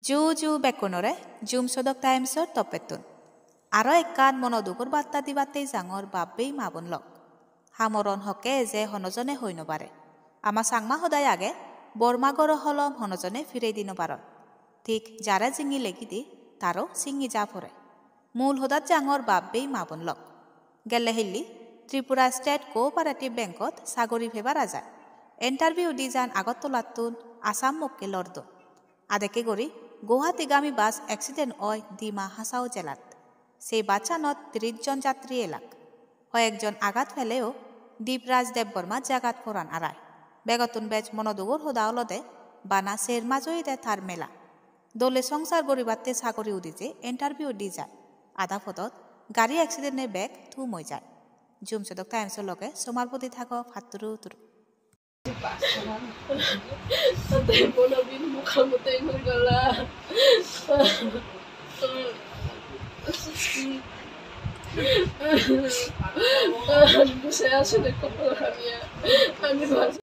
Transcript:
জু বেকুনরে জুম সদক টাইমসর তপেতুন আরো একান মনোদুগুর বার্তা দিবাতেই জাঙর বাব্বেই মাবুন লক হামরন হকে যে হনজনে হই নবারে আমা সাংমা সদায় আগে বর্মাগর হলম হনজনে ফিরে দিন পারন ঠিক যারা জিঙি লেগি দি তারও সিঙি যা পরে মূল হদাত জাঙর বাব্বেই মাবুন লক গেলে হিল্লি ত্রিপুরা স্টেট কোঅপারেটিভ বেংকত সাগরি ফেবার যায় ইন্টারভিউ দি যান আগরতলাতুন আসাম মক্কে লড়দ আদেকে গড়ি গুয়াহাটিগামী বাস এক্সিডেন্ট হয় ডিমা হাসাও জেলাত সেই বাচ্চানত 30 জন যাত্রী এলাক কয়েকজন আঘাত ফেলেও দীপরাজ দেববর্মা জাগাত ফোরান আড়ায় বেগতুন বেচ মনোদুগুর হোদাওলদে বানা সের মাজই দে থার মেলা দলে সংসার গরিবাতে সাগরি উদিছে ইন্টারভিউ দি যায় আধা ফদত গাড়ি অ্যাক্সিডেন্টে বেগ থুম হয়ে যায় জুম সদক টাইমসর লগে সমারপতি থাকো ফাতুরু তুরু Saya sudah kepala